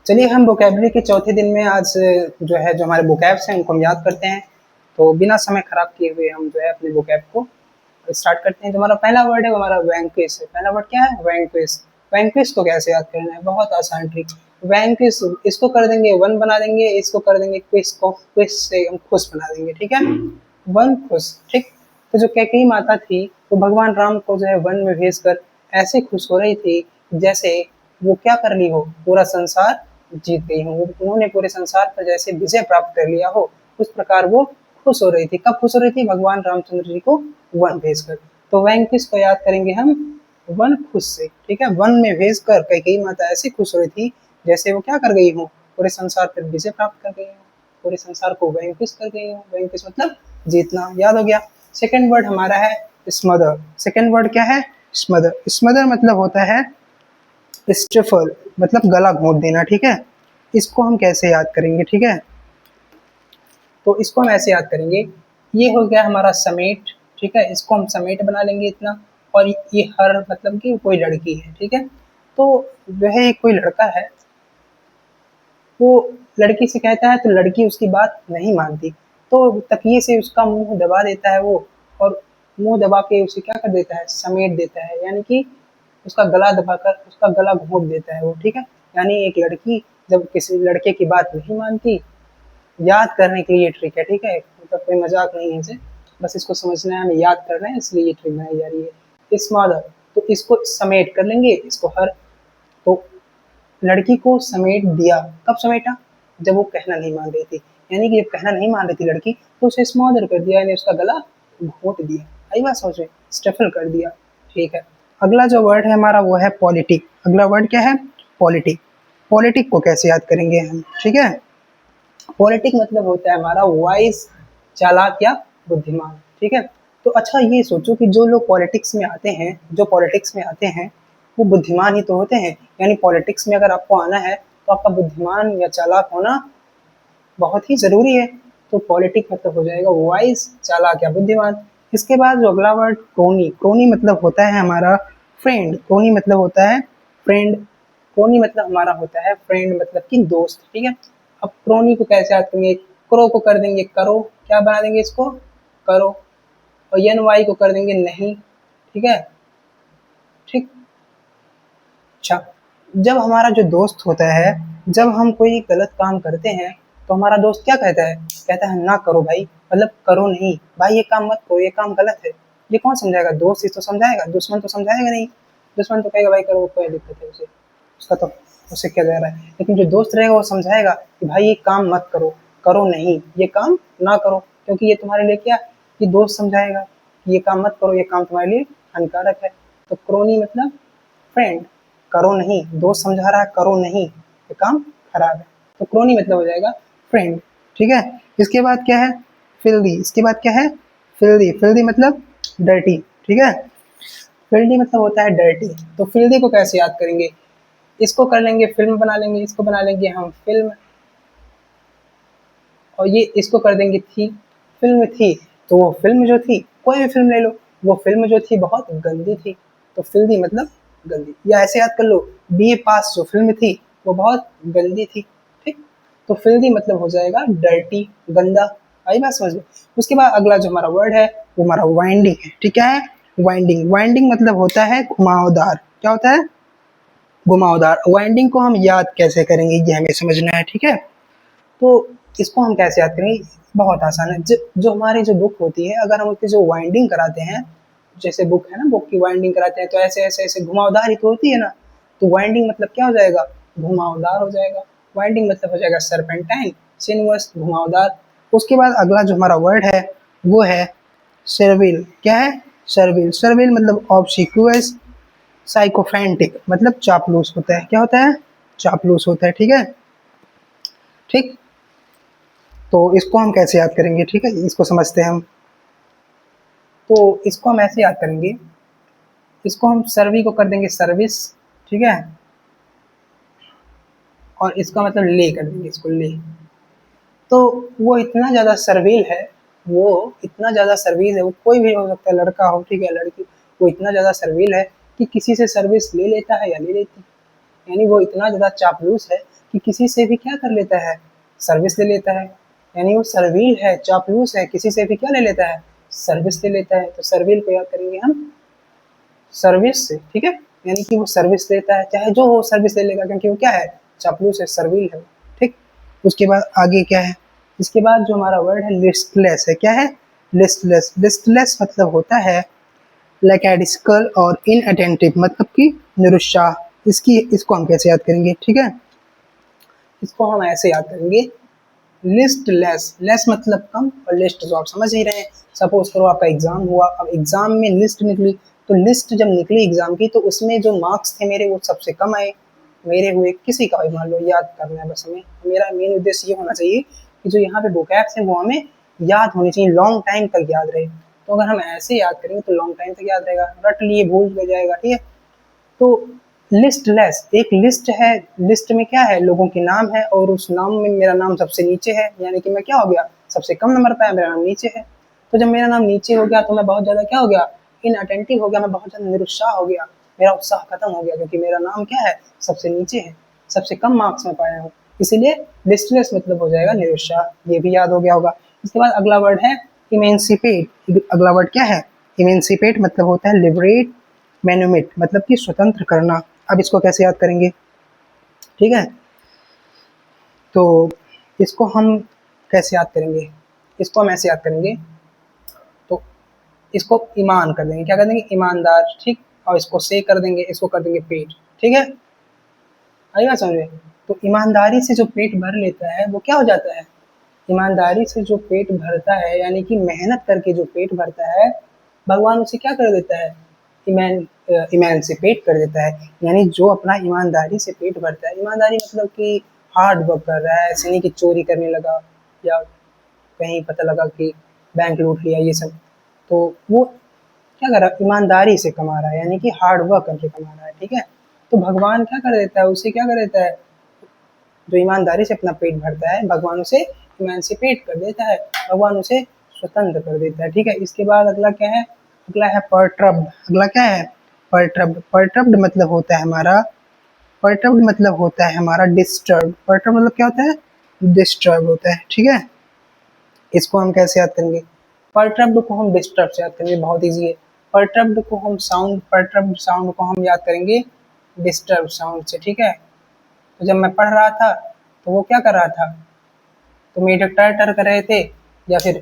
चलिए हम वोकैबुलरी के चौथे दिन में आज जो है जो हमारे वोकैब्स हैं उनको हम याद करते हैं। तो बिना समय खराब किए हुए हम जो है अपने वोकैब को स्टार्ट करते हैं। जो हमारा पहला वर्ड है वो हमारा वैंक्विश है। पहला वर्ड क्या है? वैंक्विश। वैंक्विश को कैसे याद करना है? बहुत आसान ट्रिक। वैंक्विश, इसको कर देंगे वन बना देंगे, इसको कर देंगे क्विश को, क्विश से हम खुश बना देंगे। ठीक है, वन खुश। ठीक। तो जो कैकेयी माता थी वो भगवान राम को जो है वन में भेजकर ऐसे खुश हो रही थी जैसे वो क्या कर ली हो, पूरा संसार जीत गई हो। उन्होंने पूरे संसार पर जैसे विजय प्राप्त कर लिया हो, उस प्रकार वो खुश हो रही थी। कब खुश हो रही थी? भगवान रामचंद्र जी को वन भेजकर। तो वैंकिश को याद करेंगे हम वन खुश से। ठीक है, वन में भेजकर कैकेयी माता ऐसे खुश हो रही थी जैसे वो क्या कर गई हो, पूरे संसार पर विजय प्राप्त कर गई हो, पूरे संसार को वैंकिश कर गई हो। वैंकिश मतलब जीतना। याद हो गया। सेकेंड वर्ड हमारा है स्मदर। सेकेंड वर्ड क्या है? स्मदर। स्मदर मतलब होता है स्टिफल, मतलब गला घोंट देना। ठीक है, इसको हम कैसे याद करेंगे? ठीक है, तो इसको हम ऐसे याद करेंगे, ये हो गया हमारा समेट। ठीक है, इसको हम समेट बना लेंगे इतना। और ये हर मतलब कि कोई लड़की है। ठीक है, तो वह एक कोई लड़का है, वो लड़की से कहता है तो लड़की उसकी बात नहीं मानती, तो तकिए से उसका मुंह दबा देता है वो, और मुंह दबा के उसे क्या कर देता है? समेट देता है, यानी कि उसका गला दबाकर उसका गला घोंट देता है वो। ठीक है, यानी एक लड़की जब किसी लड़के की बात नहीं मानती, याद करने के लिए ट्रिक है। ठीक है, मतलब कोई मजाक नहीं है इसे, बस इसको समझना है, हमें याद करना है, इसलिए ये ट्रिक बनाई जा रही है। स्मॉलर, तो इसको समेट कर लेंगे, इसको हर। तो लड़की को समेट दिया, कब समेटा? जब वो कहना नहीं मान रही थी, यानी कि जब कहना नहीं मान रही थी लड़की तो उसे स्मॉलर कर दिया, यानी उसका गला घोंट दिया। आई बात समझ में? स्टफल कर दिया। ठीक है, अगला जो वर्ड है हमारा वो है पॉलिटिक। अगला वर्ड क्या है? पॉलिटिक। पॉलिटिक को कैसे याद करेंगे हम? ठीक है, पॉलिटिक मतलब होता है हमारा वाइज, चालाक या बुद्धिमान। ठीक है, तो अच्छा ये सोचो कि जो लोग पॉलिटिक्स में आते हैं, जो पॉलिटिक्स में आते हैं वो बुद्धिमान ही तो होते हैं। यानी पॉलिटिक्स में अगर आपको आना है तो आपका बुद्धिमान या चालाक होना बहुत ही जरूरी है। तो पॉलिटिक मतलब हो जाएगा वाइज, चालाक या बुद्धिमान। इसके बाद जो अगला वर्ड क्रोनी। क्रोनी मतलब होता है हमारा फ्रेंड। क्रोनी मतलब होता है फ्रेंड। क्रोनी मतलब हमारा होता है फ्रेंड, मतलब कि दोस्त। ठीक है, अब क्रोनी को कैसे याद करेंगे? क्रो को कर देंगे करो, क्या बना देंगे इसको? करो। और एन वाई को कर देंगे नहीं। ठीक है, ठीक। अच्छा, जब हमारा जो दोस्त होता है, जब हम कोई गलत काम करते हैं तो हमारा दोस्त क्या कहता है? कहता है ना करो भाई, मतलब करो नहीं भाई, ये काम मत करो, ये काम गलत है। ये कौन समझाएगा? दोस्त ही तो समझाएगा, दुश्मन तो समझाएगा नहीं। दुश्मन तो कहेगा भाई करो, कोई दिक्कत है उसे, उसका तो उससे क्या जा रहा है। लेकिन जो दोस्त रहेगा वो समझाएगा कि भाई ये काम मत करो, करो नहीं, ये काम ना करो, क्योंकि ये तुम्हारे लिए क्या, ये दोस्त समझाएगा कि ये काम मत करो, ये काम तुम्हारे लिए हानिकारक है। तो क्रोनी मतलब फ्रेंड, करो नहीं, दोस्त समझा रहा है करो नहीं, ये काम खराब है। तो क्रोनी मतलब हो जाएगा फ्रेंड। ठीक है, इसके बाद क्या है? फिल्दी। इसके बाद क्या है? फिल्दी। फिल्दी मतलब डर्टी। ठीक है, फिल्दी मतलब होता है डर्टी। तो फिल्दी को कैसे याद करेंगे? इसको कर लेंगे फिल्म बना लेंगे, इसको बना लेंगे हम फिल्म, और ये इसको कर देंगे थी। फिल्म थी, तो वो फिल्म जो थी, कोई भी फिल्म ले लो, वो फिल्म जो थी बहुत गंदी थी। तो फिल्दी मतलब गंदी। या ऐसे याद कर लो, बीए पास जो फिल्म थी वो बहुत गंदी थी। ठीक, तो फिल्दी मतलब हो जाएगा डर्टी, गंदा। आई बात समझ में? उसके बाद अगला जो हमारा वर्ड है वो हमारा वाइंडिंग है। ठीक है, वाइंडिंग। वाइंडिंग मतलब होता है घुमावदार। क्या होता है? घुमावदार। वाइंडिंग को हम याद कैसे करेंगे ये हमें समझना है। ठीक है, तो इसको हम कैसे याद करेंगे? बहुत आसान है। जो हमारी जो बुक होती है, अगर हम उसकी जो वाइंडिंग कराते हैं, जैसे बुक है ना, बुक की वाइंडिंग कराते हैं तो ऐसे ऐसे ऐसे घुमावदार ही तो होती है ना। तो वाइंडिंग मतलब क्या हो जाएगा? घुमावदार हो जाएगा। वाइंडिंग मतलब हो जाएगा सरपेंटाइन, सिनुअस, घुमावदार। उसके बाद अगला जो हमारा वर्ड है वो है सर्विल। क्या है? सर्विल। सर्विल मतलब ऑब्सिक्यूअस, साइकोफेंटिक मतलब चापलूस होता है। क्या होता है? चापलूस होता है। ठीक है, ठीक। तो इसको हम कैसे याद करेंगे? ठीक है, इसको समझते हैं हम। तो इसको हम ऐसे याद करेंगे, इसको हम सर्वी को कर देंगे सर्विस। ठीक है, और इसका मतलब ले कर देंगे, इसको ले। तो वो इतना ज़्यादा सर्विल है, वो इतना ज़्यादा सर्विल है, वो कोई भी हो सकता है, लड़का हो ठीक है, लड़की, वो इतना ज़्यादा सर्विल है कि किसी से सर्विस ले लेता है या ले लेती है। यानी वो इतना ज़्यादा चापलूस है कि किसी से भी क्या कर लेता है, सर्विस ले लेता है, यानी वो सर्विल है, चापलूस है, किसी से भी क्या ले लेता है, सर्विस ले लेता है। तो सर्विल को याद करेंगे हम सर्विस से, ठीक है, यानी कि वो सर्विस लेता है, चाहे जो हो सर्विस ले लेगा, क्योंकि वो क्या है, चापलूस है, सर्विल है, ठीक। उसके बाद आगे क्या है, इसके बाद जो हमारा वर्ड है लिस्टलेस है, क्या है, लिस्टलेस। लिस्टलेस मतलब होता है लैकेडिकल और इनअटेंटिव, मतलब कि निरुत्साह। इसको हम कैसे याद करेंगे, ठीक है, इसको हम ऐसे याद करेंगे, लिस्ट लेस, लेस मतलब कम और लिस्ट जो आप समझ ही रहे हैं। सपोज करो आपका एग्जाम हुआ, अब एग्जाम में लिस्ट निकली, तो लिस्ट जब निकली एग्जाम की, तो उसमें जो मार्क्स थे मेरे वो सबसे कम आए, मेरे हुए किसी का भी, मान लो याद करना है बस हमें। मेरा मेन उद्देश्य ये होना चाहिए कि जो यहाँ पे वोकैब्स हैं वो हमें याद होनी चाहिए, लॉन्ग टाइम तक याद रहे। तो अगर हम ऐसे याद करेंगे तो लॉन्ग टाइम तक याद रहेगा, रट लिए भूल जाएगा, ठीक है। तो लिस्ट लेस, एक लिस्ट है, लिस्ट में क्या है, लोगों के नाम है, और उस नाम में मेरा नाम सबसे नीचे है, यानी कि मैं क्या हो गया, सबसे कम नंबर पे मेरा नाम नीचे है। तो जब मेरा नाम नीचे हो गया तो मैं बहुत ज़्यादा क्या हो गया, इनअटेंटिव हो गया, मैं बहुत ज़्यादा निरुत्साह हो गया, मेरा उत्साह खत्म हो गया, क्योंकि मेरा नाम क्या है, सबसे नीचे है, सबसे कम मार्क्स में पाया हूँ। इसीलिए लिस्टलेस मतलब हो जाएगा निरुत्साह, ये भी याद हो गया होगा। इसके बाद अगला वर्ड है इमेंसिपेट। अगला वर्ड क्या है, इमेंसिपेट मतलब होता है लिबरेट, मैनुमेट मतलब कि स्वतंत्र करना। अब इसको कैसे याद करेंगे, ठीक है, तो इसको हम कैसे याद करेंगे, इसको हम ऐसे याद करेंगे, तो इसको ईमान कर देंगे, क्या कर देंगे, ईमानदार, ठीक, और इसको से कर देंगे, इसको कर देंगे पेट, ठीक है, आइएगा समझे। तो ईमानदारी से जो पेट भर लेता है वो क्या हो जाता है, ईमानदारी से जो पेट भरता है, यानी कि मेहनत करके जो पेट भरता है, भगवान उसे क्या कर देता है, इमेंसिपेट कर देता है। यानी जो अपना ईमानदारी से पेट भरता है, ईमानदारी मतलब कि हार्ड वर्क कर रहा है, ऐसे नहीं कि चोरी करने लगा या कहीं पता लगा कि बैंक लूट लिया, ये सब, तो वो क्या कर रहा है, ईमानदारी से कमा रहा है, यानी कि हार्ड वर्क करके कमा रहा है, ठीक है। तो भगवान क्या कर देता है, उसे क्या कर देता है, जो ईमानदारी से अपना पेट भरता है, भगवान उसे इमेंसिपेट कर देता है, भगवान उसे स्वतंत्र कर देता है, ठीक है। इसके बाद अगला क्या है, अगला है परट्रब्ड। अगला क्या है, परट्रब्ड। परट्रब्ड मतलब होता है हमारा, परट्रब्ड मतलब होता है हमारा डिस्टर्ब। परट्रब्ड मतलब क्या होता है, डिस्टर्ब होता है, ठीक है। इसको हम कैसे याद करेंगे, परट्रब्ड को हम डिस्टर्ब से याद करेंगे, बहुत ईजी है। परट्रब्ड को हम साउंड, परट्रब्ड साउंड को हम याद करेंगे डिस्टर्ब साउंड से, ठीक है। तो जब मैं पढ़ रहा था तो वो क्या कर रहा था, तो मेरे टर टर कर रहे थे, या फिर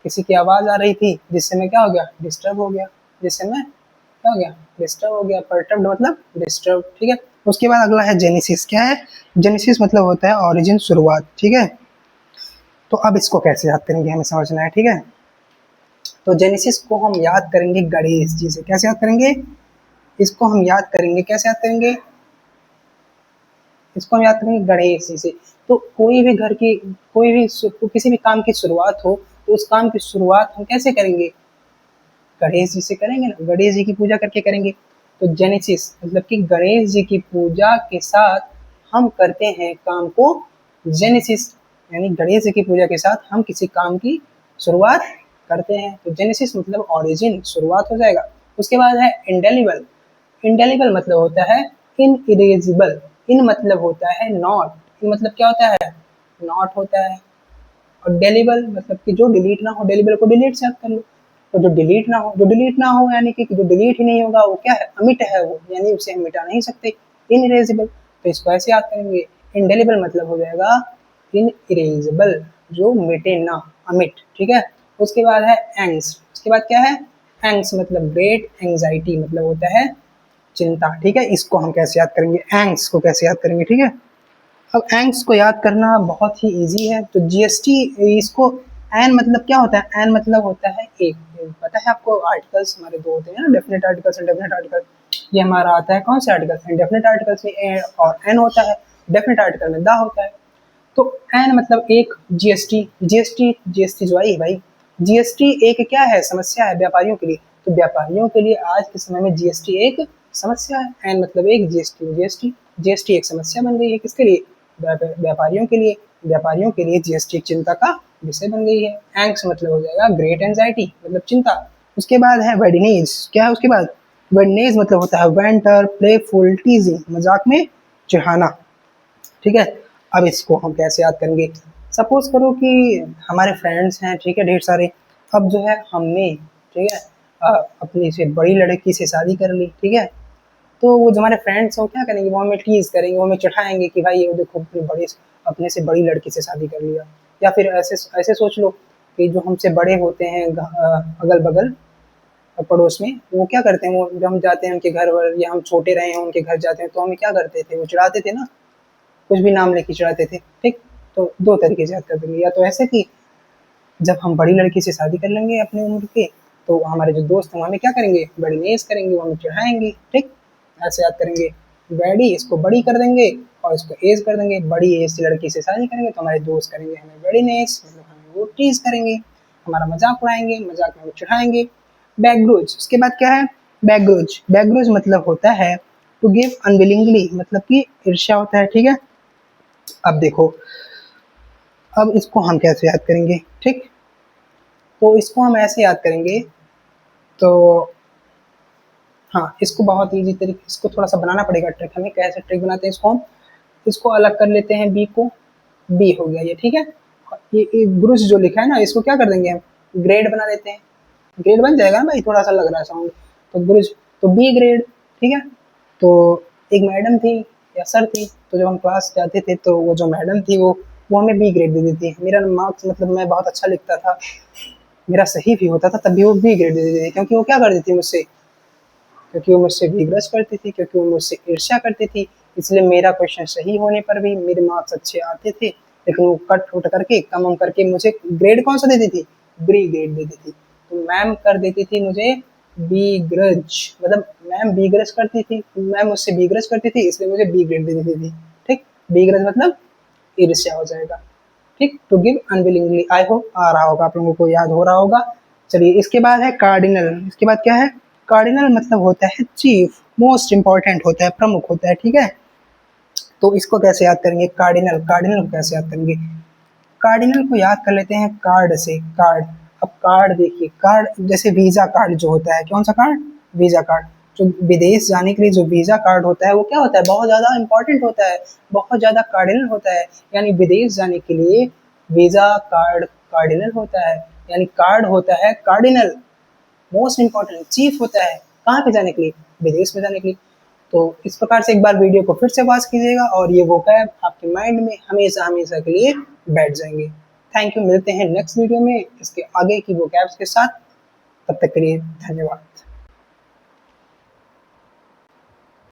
किसी की आवाज़ आ रही थी, जिससे मैं क्या हो गया, डिस्टर्ब हो गया, जिससे मैं क्या हो गया, डिस्टर्ब हो गया। परटर्ब्ड मतलब डिस्टर्ब, ठीक है। उसके बाद अगला है जेनेसिस। क्या है, जेनेसिस मतलब होता है ऑरिजिन, शुरुआत, ठीक है। तो अब इसको कैसे याद करेंगे हमें समझना है, ठीक है। तो जेनेसिस को हम याद करेंगे गणेश जी से। कैसे याद करेंगे, इसको हम याद करेंगे, कैसे याद करेंगे, इसको हम याद करेंगे गणेश जी से। तो कोई भी घर की, कोई भी किसी भी काम की शुरुआत हो, तो उस काम की शुरुआत हम कैसे करेंगे, गणेश जी से करेंगे ना, गणेश जी की पूजा करके करेंगे। तो जेनेसिस मतलब कि गणेश जी की पूजा के साथ हम करते हैं काम को जेनेसिस, यानी गणेश जी की पूजा के साथ हम किसी काम की शुरुआत करते हैं। तो जेनेसिस मतलब ऑरिजिन, शुरुआत हो जाएगा। उसके बाद है इंडेलिबल। इंडेलिबल मतलब होता है इनइरेजिबल। इन मतलब होता है नॉट, इन मतलब क्या होता है, नॉट होता है। और डेलिबल मतलब कि जो डिलीट ना हो, डेलिबल को डिलीट से याद कर लो। तो जो डिलीट ना हो, जो डिलीट ना हो यानी कि जो डिलीट ही नहीं होगा वो क्या है, अमिट है वो, यानी उसे हम मिटा नहीं सकते, इनइरेजिबल। तो इसको ऐसे याद करेंगे, इंडेलिबल मतलब हो जाएगा इनइरेजिबल, जो मिटे ना, अमिट, ठीक है। उसके बाद है एंग्स। उसके बाद क्या है, एंग्स मतलब ग्रेट एंग्जाइटी मतलब होता है चिंता, ठीक है। इसको हम कैसे याद करेंगे, एंग्स को कैसे याद करेंगे, ठीक है। अब एंग्स को याद करना बहुत ही इजी है। तो जीएसटी, इसको एन मतलब क्या होता है, एन मतलब होता है एक, पता है आपको, आर्टिकल्स हमारे दो होते हैं ना, definite articles and definite article. ये हमारा आता है कौन से आर्टिकल, इंडेफिनेट आर्टिकल्स में ए और एन होता है, डेफिनेट आर्टिकल में दा होता है। तो एन मतलब एक, जीएसटी, जीएसटी, जीएसटी जो आई भाई, जीएसटी एक क्या है, समस्या है व्यापारियों के लिए। तो व्यापारियों के लिए आज के समय में जीएसटी एक समस्या है। एन मतलब एक, जीएसटी, जीएसटी, जीएसटी एक समस्या बन गई है, किसके लिए, व्यापारियों के लिए। व्यापारियों के लिए जीएसटी एक चिंता का विषय बन गई है। एंग्स मतलब हो जाएगा ग्रेट एंजाइटी मतलब चिंता। उसके बाद है वेडनेज। क्या है उसके बाद, वेडनेज मतलब होता है वेंटर, प्लेफुल, टीजिंग, मजाक में चिढ़ाना, ठीक है। अब इसको हम कैसे याद करेंगे? सपोज करो कि हमारे फ्रेंड्स हैं, ठीक है, ढेर सारे। अब जो है हमने, ठीक है, अपनी से बड़ी लड़की से शादी कर ली, ठीक है। तो वो जो हमारे फ्रेंड्स हैं वो क्या करेंगे, वो हमें टीज करेंगे, वो हमें चिढ़ाएंगे कि भाई ये देखो अपने से बड़ी लड़की से शादी कर लिया। या फिर ऐसे ऐसे सोच लो कि जो हमसे बड़े होते हैं अगल बगल पड़ोस में, वो क्या करते हैं, वो जब हम जाते हैं उनके घर वर, या हम छोटे रहे हैं उनके घर जाते हैं, तो हमें क्या करते थे, वो चिढ़ाते थे ना, कुछ भी नाम लेके चिढ़ाते थे, ठीक। तो दो तरीके से याद कर देंगे, या तो ऐसे कि जब हम बड़ी लड़की से शादी कर लेंगे अपनी उम्र के, तो हमारे जो दोस्त हैं वो हमें क्या करेंगे, बड़ी नेज करेंगे, वो हमें चिढ़ाएंगे, ठीक। ऐसे याद करेंगे, बड़ी इसको बड़ी कर देंगे और इसको एज कर देंगे, बड़ी एज से लड़की से शादी करेंगे तो हमारे दोस्त करेंगे हमें बड़ी नेज, मतलब हमें वो टीज करेंगे, हमारा मजाक उड़ाएंगे, मजाक में हमें चिढ़ाएंगे। बैकग्रोज, उसके बाद क्या है, बैकग्रोज। बैकग्रोज मतलब होता है टू गिव अनविलिंगली, मतलब कि ईर्ष्या होता है, ठीक है। अब देखो, अब इसको हम कैसे याद करेंगे, ठीक। तो इसको हम ऐसे याद करेंगे, तो हाँ, इसको बहुत ईजी तरीके, इसको थोड़ा सा बनाना पड़ेगा ट्रिक हमें, कैसे ट्रिक बनाते हैं इसको हम। इसको अलग कर लेते हैं, बी को, बी हो गया ये, ठीक है। और ये ग्रुज जो लिखा है ना, इसको क्या कर देंगे हम, ग्रेड बना देते हैं। ग्रेड बन जाएगा ना भाई, थोड़ा सा लग रहा है साउंड। तो ग्रुज, तो बी ग्रेड, ठीक है। तो एक मैडम थी या सर थी, तो जब हम क्लास जाते थे तो वो जो मैडम थी वो हमें बी ग्रेड दे देती थी। मेरा मार्क्स, मतलब मैं बहुत अच्छा लिखता था, मेरा सही भी होता था, तब भी वो बी ग्रेड दे देती थी, क्योंकि वो क्या करती थी मुझसे, क्योंकि वो मुझसे विग्रस करती थी, क्योंकि वो मुझसे ईर्ष्या करती थी। इसलिए मेरा क्वेश्चन सही होने पर भी मेरे मार्क्स अच्छे आते थे, लेकिन वो कट उट करके कम हम करके मुझे ग्रेड कौन सा देती थी, बी ग्रेड देती थी। तो मैम कर देती थी मुझे बी ग्रज, मतलब मैम बी ग्रज करती थी, मैम मुझसे बी ग्रज करती थी, इसलिए मुझे बी ग्रेड दे देती थी, ठीक। बी ग्रज मतलब ईर्ष्या हो जाएगा, ठीक। To give unwillingly, I hope आ रहा होगा, आप लोगों को याद हो रहा होगा। चलिए, इसके बाद है कार्डिनल। इसके बाद क्या है, कार्डिनल मतलब होता है चीफ, मोस्ट इंपॉर्टेंट होता है, प्रमुख होता है, ठीक है। तो इसको कैसे याद करेंगे, कार्डिनल, कार्डिनल को कैसे याद करेंगे, कार्डिनल को याद कर लेते हैं कार्ड से, कार्ड। अब कार्ड देखिए, कार्ड जैसे वीजा कार्ड जो होता है, कौन सा कार्ड, वीजा कार्ड। जो विदेश जाने के लिए जो वीजा कार्ड होता है वो क्या होता है, बहुत ज्यादा इंपॉर्टेंट होता है, बहुत ज्यादा कार्डिनल होता है। यानी विदेश जाने के लिए वीजा कार्ड कार्डिनल होता है, यानी कार्ड होता है कार्डिनल, मोस्ट इंपॉर्टेंट, चीफ होता है, कहाँ पे जाने के लिए, विदेश में जाने के लिए। तो इस प्रकार से एक बार वीडियो को फिर से वॉच कीजिएगा और ये वोकैब आपके माइंड में हमेशा हमेशा के लिए बैठ जाएंगे। थैंक यू, मिलते हैं नेक्स्ट वीडियो में इसके आगे की वोकैब्स के साथ, तब तक के लिए धन्यवाद।